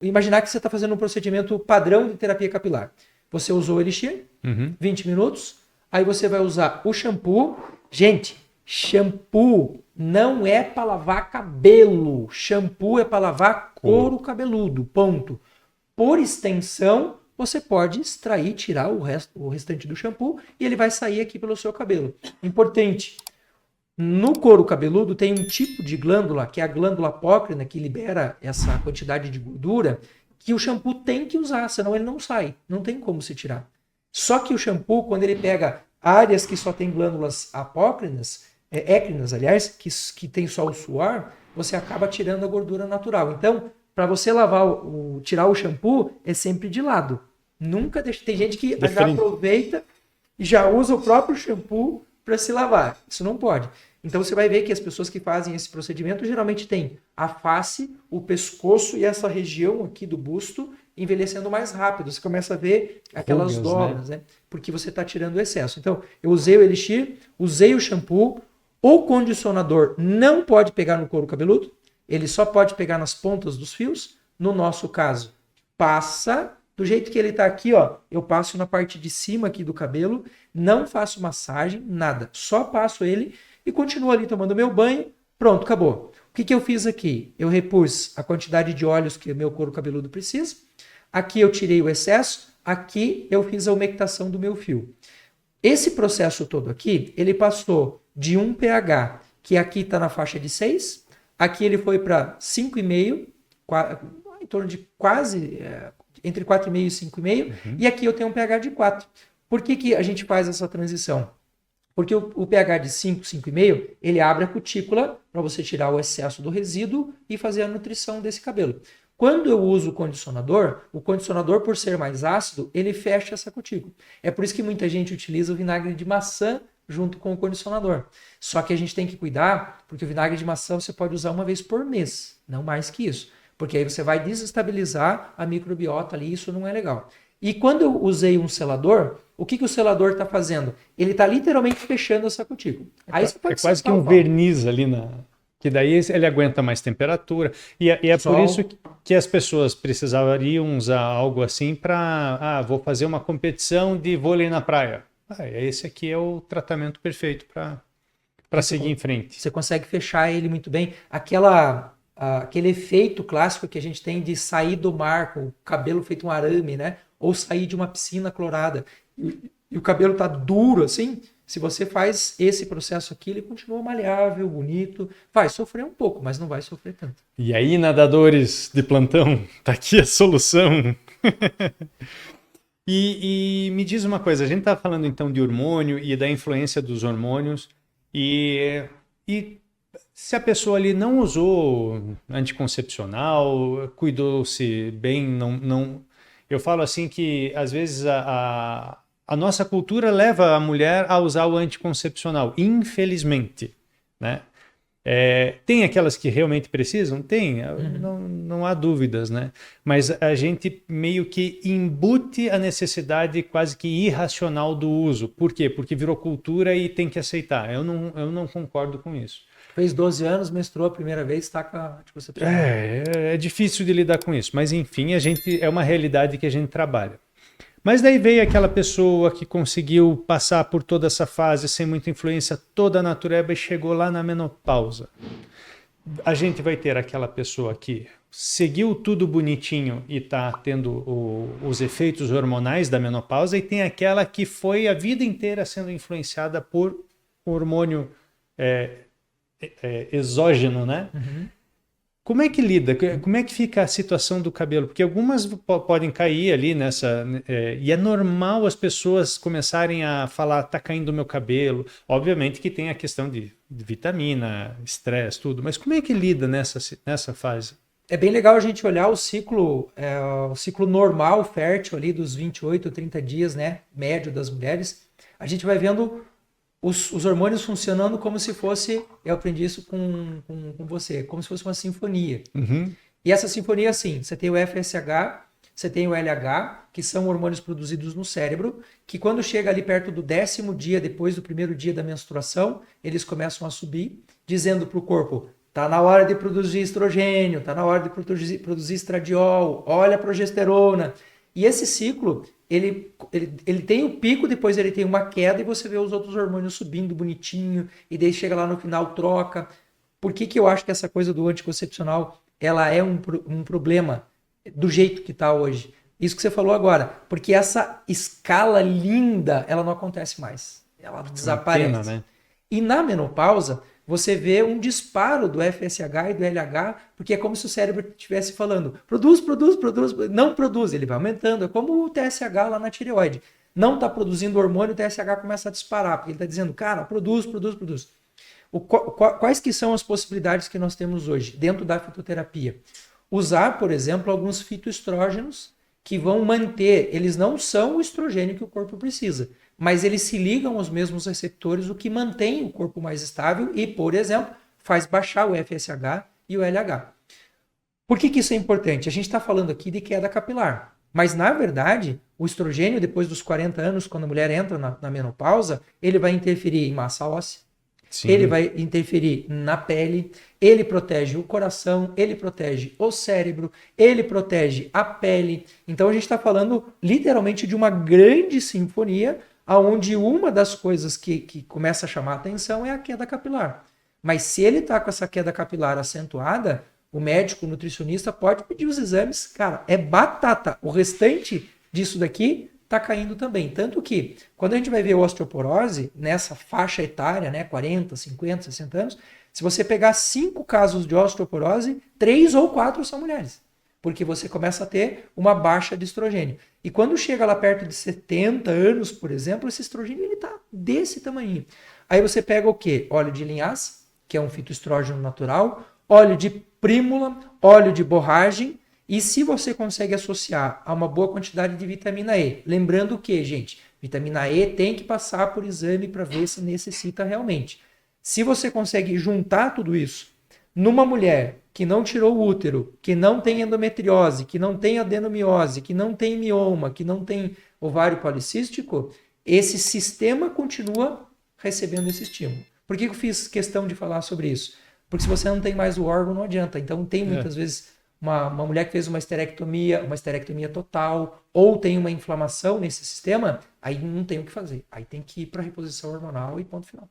imaginar que você está fazendo um procedimento padrão de terapia capilar. Você usou o Elixir, 20 minutos, aí você vai usar o shampoo. Gente, shampoo não é para lavar cabelo. Shampoo é para lavar couro cabeludo, ponto. Por extensão, você pode extrair, tirar o restante do shampoo e ele vai sair aqui pelo seu cabelo. Importante, no couro cabeludo tem um tipo de glândula, que é a glândula apócrina, que libera essa quantidade de gordura, que o shampoo tem que usar, senão ele não sai, não tem como se tirar. Só que o shampoo, quando ele pega áreas que só tem glândulas apócrinas, écrinas, aliás, que tem só o suor, você acaba tirando a gordura natural. Então, para você tirar o shampoo, é sempre de lado. Nunca deixa. Tem gente que já aproveita e já usa o próprio shampoo para se lavar. Isso não pode. Então você vai ver que as pessoas que fazem esse procedimento geralmente têm a face, o pescoço e essa região aqui do busto envelhecendo mais rápido. Você começa a ver aquelas dobras, né? Porque você está tirando o excesso. Então, eu usei o Elixir, usei o shampoo, o condicionador não pode pegar no couro cabeludo, ele só pode pegar nas pontas dos fios. No nosso caso, passa do jeito que ele está aqui, ó. Eu passo na parte de cima aqui do cabelo, não faço massagem, nada. Só passo ele e continuo ali tomando meu banho. Pronto, acabou. O que eu fiz aqui? Eu repus a quantidade de óleos que o meu couro cabeludo precisa. Aqui eu tirei o excesso. Aqui eu fiz a umectação do meu fio. Esse processo todo aqui, ele passou de um pH, que aqui está na faixa de 6. Aqui ele foi para 5,5, em torno de quase, entre 4,5 e 5,5. E aqui eu tenho um pH de 4. Por que a gente faz essa transição? Porque o pH de 5, 5,5, ele abre a cutícula para você tirar o excesso do resíduo e fazer a nutrição desse cabelo. Quando eu uso o condicionador, por ser mais ácido, ele fecha essa cutícula. É por isso que muita gente utiliza o vinagre de maçã junto com o condicionador. Só que a gente tem que cuidar, porque o vinagre de maçã você pode usar uma vez por mês, não mais que isso. Porque aí você vai desestabilizar a microbiota ali, isso não é legal. E quando eu usei um selador, o que o selador está fazendo? Ele está literalmente fechando essa cutícula. Aí você pode quase que um verniz ali que daí ele aguenta mais temperatura. E é por isso que as pessoas precisariam usar algo assim para... vou fazer uma competição de vôlei na praia. Esse aqui é o tratamento perfeito para seguir em frente. Você consegue fechar ele muito bem. Aquele efeito clássico que a gente tem de sair do mar com o cabelo feito um arame, né? Ou sair de uma piscina clorada. E o cabelo tá duro assim. Se você faz esse processo aqui, ele continua maleável, bonito. Vai sofrer um pouco, mas não vai sofrer tanto. E aí, nadadores de plantão, tá aqui a solução. E me diz uma coisa, a gente tá falando então de hormônio e da influência dos hormônios. E se a pessoa ali não usou anticoncepcional, cuidou-se bem, não... Eu falo assim que às vezes a nossa cultura leva a mulher a usar o anticoncepcional, infelizmente, né? Tem aquelas que realmente precisam? Tem, não há dúvidas, né? Mas a gente meio que embute a necessidade quase que irracional do uso. Por quê? Porque virou cultura e tem que aceitar. Eu não concordo com isso. Fez 12 anos, menstruou a primeira vez, está com a anticoncepção. É difícil de lidar com isso, mas enfim, é uma realidade que a gente trabalha. Mas daí veio aquela pessoa que conseguiu passar por toda essa fase sem muita influência, toda natureba, e chegou lá na menopausa. A gente vai ter aquela pessoa que seguiu tudo bonitinho e está tendo os efeitos hormonais da menopausa, e tem aquela que foi a vida inteira sendo influenciada por hormônio exógeno, né? Como é que lida? Como é que fica a situação do cabelo? Porque algumas podem cair ali nessa... e é normal as pessoas começarem a falar, tá caindo o meu cabelo. Obviamente que tem a questão de vitamina, estresse, tudo. Mas como é que lida nessa fase? É bem legal a gente olhar o ciclo normal, fértil ali dos 28, 30 dias, né? Médio das mulheres. A gente vai vendo os hormônios funcionando como se fosse, eu aprendi isso com você, como se fosse uma sinfonia. E essa sinfonia, assim, você tem o FSH, você tem o LH, que são hormônios produzidos no cérebro, que quando chega ali perto do 10º dia, depois do primeiro dia da menstruação, eles começam a subir, dizendo para o corpo, tá na hora de produzir estrogênio, tá na hora de produzir estradiol, olha a progesterona. E esse ciclo, ele tem o pico, depois ele tem uma queda e você vê os outros hormônios subindo bonitinho, e daí chega lá no final, troca. Por que eu acho que essa coisa do anticoncepcional, ela é um problema do jeito que está hoje? Isso que você falou agora, porque essa escala linda, ela não acontece mais. Ela desaparece. Pena, né? E na menopausa, você vê um disparo do FSH e do LH, porque é como se o cérebro estivesse falando, produz, não produz, ele vai aumentando, é como o TSH lá na tireoide. Não está produzindo hormônio, o TSH começa a disparar, porque ele está dizendo, cara, produz. Quais que são as possibilidades que nós temos hoje dentro da fitoterapia? Usar, por exemplo, alguns fitoestrógenos que vão manter, eles não são o estrogênio que o corpo precisa, mas eles se ligam aos mesmos receptores, o que mantém o corpo mais estável e, por exemplo, faz baixar o FSH e o LH. Por que isso é importante? A gente está falando aqui de queda capilar, mas, na verdade, o estrogênio, depois dos 40 anos, quando a mulher entra na menopausa, ele vai interferir em massa óssea, Sim. Ele vai interferir na pele, ele protege o coração, ele protege o cérebro, ele protege a pele. Então a gente está falando literalmente de uma grande sinfonia, onde uma das coisas que começa a chamar a atenção é a queda capilar. Mas se ele está com essa queda capilar acentuada, o médico, o nutricionista pode pedir os exames, cara, é batata. O restante disso daqui está caindo também. Tanto que, quando a gente vai ver osteoporose, nessa faixa etária, né, 40, 50, 60 anos, se você pegar 5 casos de osteoporose, 3 ou 4 são mulheres. Porque você começa a ter uma baixa de estrogênio. E quando chega lá perto de 70 anos, por exemplo, esse estrogênio está desse tamanho. Aí você pega o quê? Óleo de linhaça, que é um fitoestrógeno natural, óleo de prímula, óleo de borragem. E se você consegue associar a uma boa quantidade de vitamina E, lembrando que, gente, vitamina E tem que passar por exame para ver se necessita realmente. Se você consegue juntar tudo isso numa mulher que não tirou o útero, que não tem endometriose, que não tem adenomiose, que não tem mioma, que não tem ovário policístico, esse sistema continua recebendo esse estímulo. Por que eu fiz questão de falar sobre isso? Porque se você não tem mais o órgão, não adianta. Então tem muitas vezes uma mulher que fez uma esterectomia total, ou tem uma inflamação nesse sistema, aí não tem o que fazer. Aí tem que ir para reposição hormonal e ponto final.